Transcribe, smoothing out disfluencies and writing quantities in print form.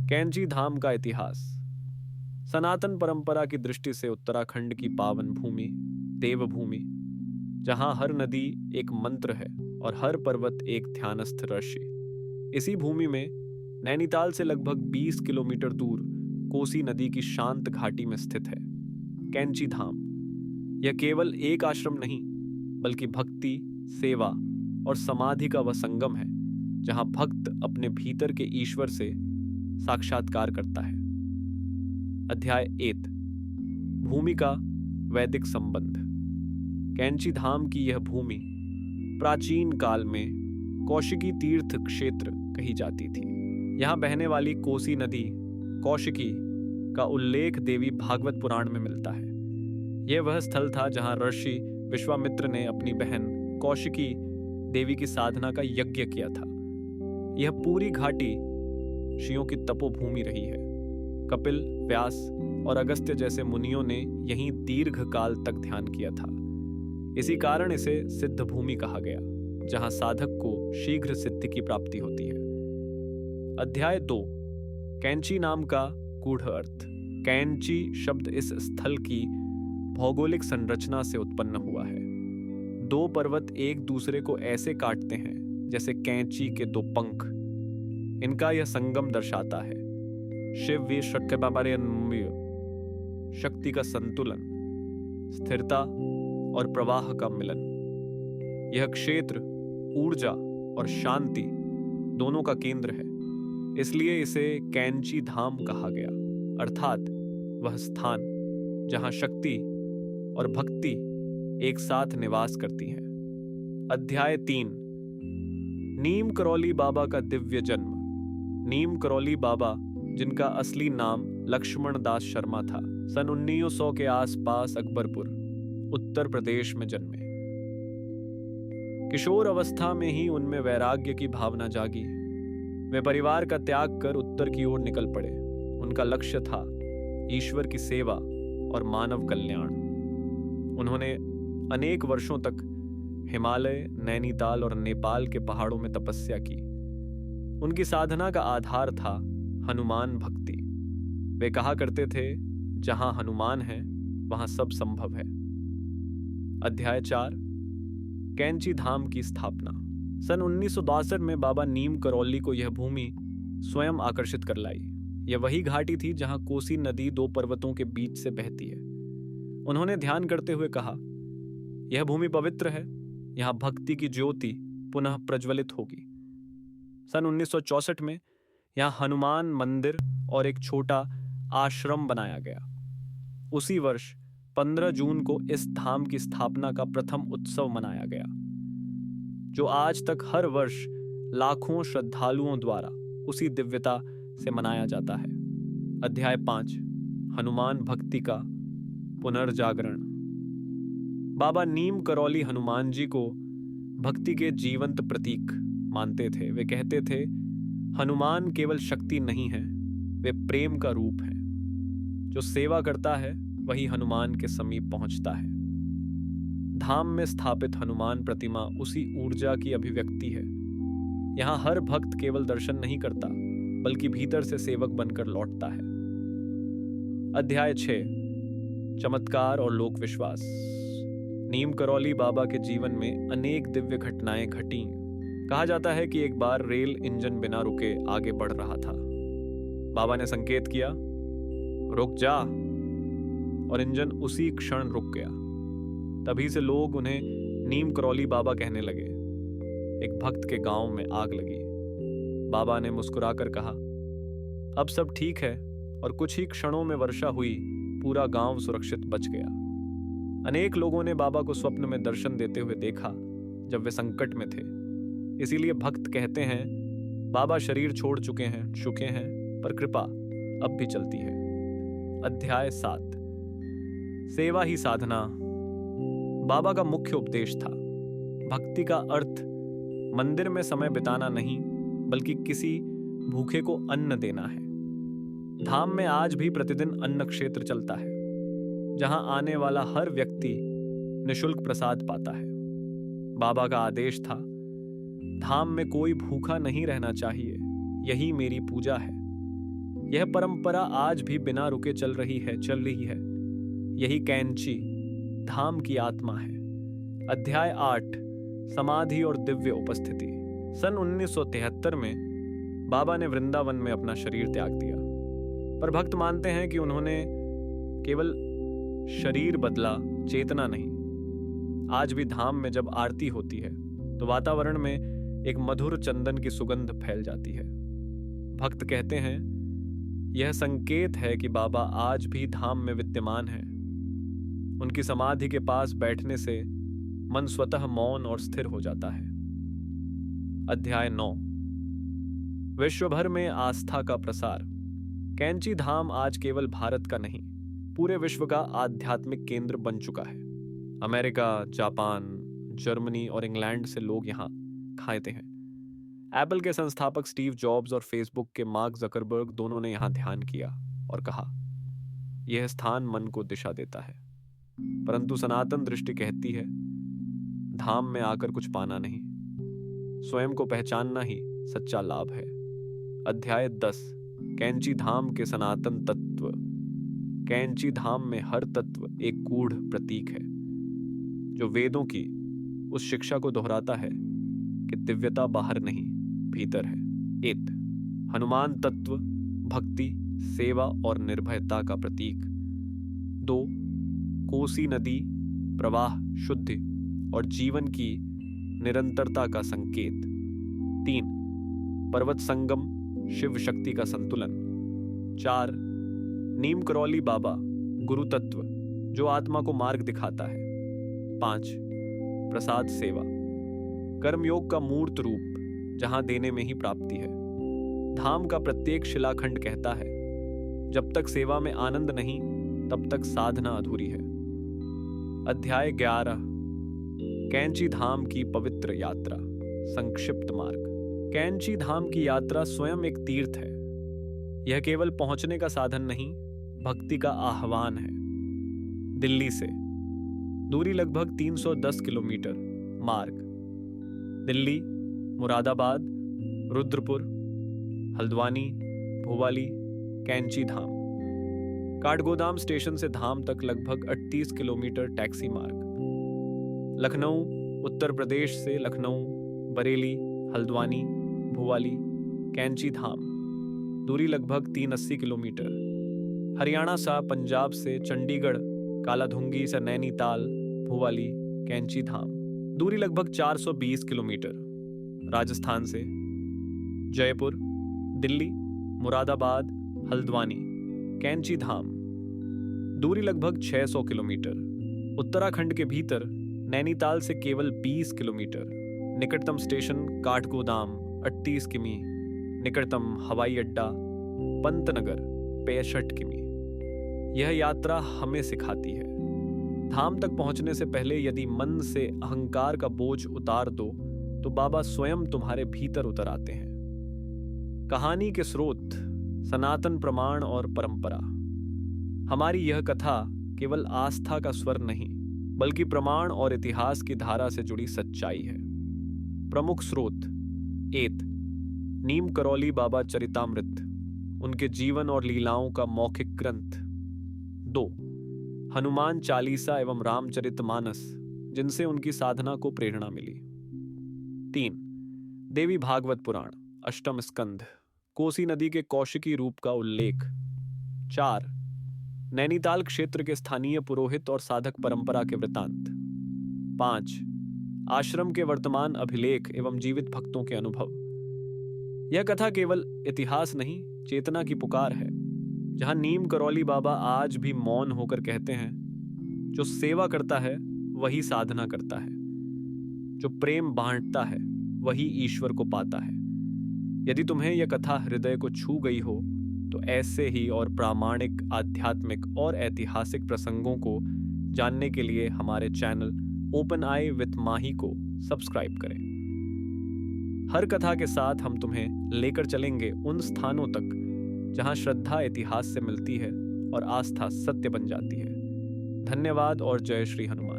कैंची धाम का इतिहास। सनातन परंपरा की दृष्टि से उत्तराखंड की पावन भूमि, देवभूमि, जहां हर नदी एक मंत्र है और हर पर्वत एक ध्यानस्थ ऋषि। इसी भूमि में नैनीताल से लगभग 20 किलोमीटर दूर कोसी नदी की शांत घाटी में स्थित है कैंची धाम। यह केवल एक आश्रम नहीं, बल्कि भक्ति, सेवा और समाधि का वह संगम है जहां भक्त अपने भीतर के ईश्वर से साक्षात्कार करता है। अध्याय 8। भूमि का वैदिक संबंध। कैंची धाम की यह भूमि प्राचीन काल में कौशिकी तीर्थ क्षेत्र कही जाती थी। यहाँ बहने वाली कोसी नदी कौशिकी का उल्लेख देवी भागवत पुराण में मिलता है। यह वह स्थल था जहाँ ऋषि विश्वामित्र ने अपनी बहन कौशिकी देवी की साधना का यज्ञ किया था। यह पूरी घाटी ऋषियों की तपोभूमि रही है। कपिल, व्यास और अगस्त्य जैसे मुनियों ने यहीं दीर्घ काल तक ध्यान किया था। इसी कारण इसे सिद्ध भूमि कहा गया, जहां साधक को शीघ्र सिद्धि की प्राप्ति होती है। अध्याय 2। कैंची नाम का गूढ़ अर्थ। कैंची शब्द इस स्थल की भौगोलिक संरचना से उत्पन्न हुआ है। दो पर्वत एक दूसरे को ऐसे काटते हैं जैसे कैंची के दो पंख। इनका यह संगम दर्शाता है शिव वी शक्ति का संतुलन, स्थिरता और प्रवाह का मिलन। यह क्षेत्र ऊर्जा और शांति दोनों का केंद्र है, इसलिए इसे कैंची धाम कहा गया, अर्थात वह स्थान जहां शक्ति और भक्ति एक साथ निवास करती हैं। अध्याय 3। नीम करौली बाबा का दिव्य जन्म। नीम करौली बाबा, जिनका असली नाम लक्ष्मण दास शर्मा था, सन 1900 के आसपास अकबरपुर, उत्तर प्रदेश में जन्मे। किशोर अवस्था में ही उनमें वैराग्य की भावना जागी। वे परिवार का त्याग कर उत्तर की ओर निकल पड़े। उनका लक्ष्य था ईश्वर की सेवा और मानव कल्याण। उन्होंने अनेक वर्षों तक हिमालय, नैनीताल और नेपाल के पहाड़ों में तपस्या की। उनकी साधना का आधार था हनुमान भक्ति। वे कहा करते थे, जहां हनुमान है वहां सब संभव है। अध्याय 4। कैंची धाम की स्थापना। सन 1962 में बाबा नीम करौली को यह भूमि स्वयं आकर्षित कर लाई। यह वही घाटी थी जहां कोसी नदी दो पर्वतों के बीच से बहती है। उन्होंने ध्यान करते हुए कहा, यह भूमि पवित्र है, यहां भक्ति की ज्योति पुनः प्रज्वलित होगी। सन 1964 में यहां हनुमान मंदिर और एक छोटा आश्रम बनाया गया। उसी वर्ष 15 जून को इस धाम की स्थापना का प्रथम उत्सव मनाया गया, जो आज तक हर वर्ष लाखों श्रद्धालुओं द्वारा उसी दिव्यता से मनाया जाता है। अध्याय 5। हनुमान भक्ति का पुनर्जागरण। बाबा नीम करौली हनुमान जी को भक्ति के जीवंत प्रतीक मानते थे। वे कहते थे, हनुमान केवल शक्ति नहीं है, वे प्रेम का रूप है। जो सेवा करता है वही हनुमान के समीप पहुंचता है। धाम में स्थापित हनुमान प्रतिमा उसी ऊर्जा की अभिव्यक्ति है। यहां हर भक्त केवल दर्शन नहीं करता, बल्कि भीतर से सेवक बनकर लौटता है। अध्याय 6। चमत्कार और लोक विश्वास। नीम करौली बाबा के जीवन में अनेक दिव्य घटनाएं घटी। कहा जाता है कि एक बार रेल इंजन बिना रुके आगे बढ़ रहा था। बाबा ने संकेत किया, रुक जा, और इंजन उसी क्षण रुक गया। तभी से लोग उन्हें नीम करौली बाबा कहने लगे। एक भक्त के गांव में आग लगी। बाबा ने मुस्कुराकर कहा, अब सब ठीक है, और कुछ ही क्षणों में वर्षा हुई। पूरा गांव सुरक्षित बच गया। अनेक लोगों ने बाबा को स्वप्न में दर्शन देते हुए देखा जब वे संकट में थे। इसीलिए भक्त कहते हैं, बाबा शरीर छोड़ चुके हैं, पर कृपा अब भी चलती है। अध्याय 7। सेवा ही साधना। बाबा का मुख्य उपदेश था, भक्ति का अर्थ मंदिर में समय बिताना नहीं, बल्कि किसी भूखे को अन्न देना है। धाम में आज भी प्रतिदिन अन्न क्षेत्र चलता है, जहां आने वाला हर व्यक्ति निशुल्क प्रसाद पाता है। बाबा का आदेश था, धाम में कोई भूखा नहीं रहना चाहिए, यही मेरी पूजा है। यह परंपरा आज भी बिना रुके चल रही है। यही कैंची धाम की आत्मा है। अध्याय 8, समाधि और दिव्य उपस्थिति। सन 1973 में बाबा ने वृंदावन में अपना शरीर त्याग दिया, पर भक्त मानते हैं कि उन्होंने केवल शरीर बदला, चेतना नहीं। आज भी धाम में जब आरती होती है तो वातावरण में एक मधुर चंदन की सुगंध फैल जाती है। भक्त कहते हैं यह संकेत है कि बाबा आज भी धाम में विद्यमान है। उनकी समाधि के पास बैठने से मन स्वतः मौन और स्थिर हो जाता है। अध्याय 9, विश्व भर में आस्था का प्रसार। कैंची धाम आज केवल भारत का नहीं, पूरे विश्व का आध्यात्मिक केंद्र बन चुका है। अमेरिका, जापान, जर्मनी और इंग्लैंड से लोग यहाँ खाते हैं। एप्पल के संस्थापक स्टीव जॉब्स और फेसबुक के मार्क जकरबर्ग दोनों ने यहाँ ध्यान किया और कहा, यह स्थान मन को दिशा देता है। परंतु सनातन दृष्टि कहती है, धाम में आकर कुछ पाना नहीं, स्वयं को पहचानना ही सच्चा लाभ है। अध्याय 10, कैंची धाम के सनातन तत्व। कैंची धाम में हर तत्व एक गूढ़ प्रतीक है, जो वेदों की उस शिक्षा को दोहराता है कि दिव्यता बाहर नहीं, भीतर है। 1, हनुमान तत्व, भक्ति, सेवा और निर्भयता का प्रतीक। 2, कोसी नदी, प्रवाह, शुद्धि और जीवन की निरंतरता का संकेत। 3, पर्वत संगम, शिव शक्ति का संतुलन। 4, नीम करौली बाबा, गुरु तत्व, जो आत्मा को मार्ग दिखाता है। 5, प्रसाद सेवा, कर्मयोग का मूर्त रूप, जहां देने में ही प्राप्ति है। धाम का प्रत्येक शिलाखंड कहता है, जब तक सेवा में आनंद नहीं तब तक साधना अधूरी है। अध्याय 11, कैंची धाम की पवित्र यात्रा। संक्षिप्त मार्ग। कैंची धाम की यात्रा स्वयं एक तीर्थ है। यह केवल पहुंचने का साधन नहीं, भक्ति का आह्वान है। दिल्ली से दूरी लगभग 310 किलोमीटर। मार्ग: दिल्ली, मुरादाबाद, रुद्रपुर, हल्द्वानी, भोपाली, कैंची धाम। काठगोदाम स्टेशन से धाम तक लगभग 38 किलोमीटर टैक्सी मार्ग। लखनऊ, उत्तर प्रदेश से लखनऊ, बरेली, हल्द्वानी, भोपाली, कैंची धाम। दूरी लगभग 380 किलोमीटर। हरियाणा सा पंजाब से चंडीगढ़, कालाधुंगी से नैनीताल, भोपाली, कैंची धाम। दूरी लगभग 420 किलोमीटर। राजस्थान से जयपुर, दिल्ली, मुरादाबाद, हल्द्वानी, कैंची धाम। दूरी लगभग 600 किलोमीटर। उत्तराखंड के भीतर नैनीताल से केवल 20 किलोमीटर। निकटतम स्टेशन काठगोदाम 38 किमी। निकटतम हवाई अड्डा पंतनगर 65 किमी। यह यात्रा हमें सिखाती है, धाम तक पहुंचने से पहले यदि मन से अहंकार का बोझ उतार दो तो बाबा स्वयं तुम्हारे भीतर उतर आते हैं। कहानी के स्रोत, सनातन प्रमाण और परंपरा। हमारी यह कथा केवल आस्था का स्वर नहीं, बल्कि प्रमाण और इतिहास की धारा से जुड़ी सच्चाई है। प्रमुख स्रोत: 1, नीम करौली बाबा चरितामृत, उनके जीवन और लीलाओं का मौखिक ग्रंथ। 2, हनुमान चालीसा एवं रामचरितमानस, जिनसे उनकी साधना को प्रेरणा मिली। 3, देवी भागवत पुराण, अष्टम स्कंध, कोसी नदी के कौशिकी रूप का उल्लेख। 4, नैनीताल क्षेत्र के स्थानीय पुरोहित और साधक परंपरा के वृतांत। 5, आश्रम के वर्तमान अभिलेख एवं जीवित भक्तों के अनुभव। यह कथा केवल इतिहास नहीं, चेतना की पुकार है, जहां नीम करौली बाबा आज भी मौन होकर कहते हैं, जो सेवा करता है वही साधना करता है, जो प्रेम बांटता है वही ईश्वर को पाता है। यदि तुम्हें यह कथा हृदय को छू गई हो तो ऐसे ही और प्रामाणिक आध्यात्मिक और ऐतिहासिक प्रसंगों को जानने के लिए हमारे चैनल ओपन आई विथ माही को सब्सक्राइब करें। हर कथा के साथ हम तुम्हें लेकर चलेंगे उन स्थानों तक जहां श्रद्धा इतिहास से मिलती है और आस्था सत्य बन जाती है। धन्यवाद और जय श्री हनुमान।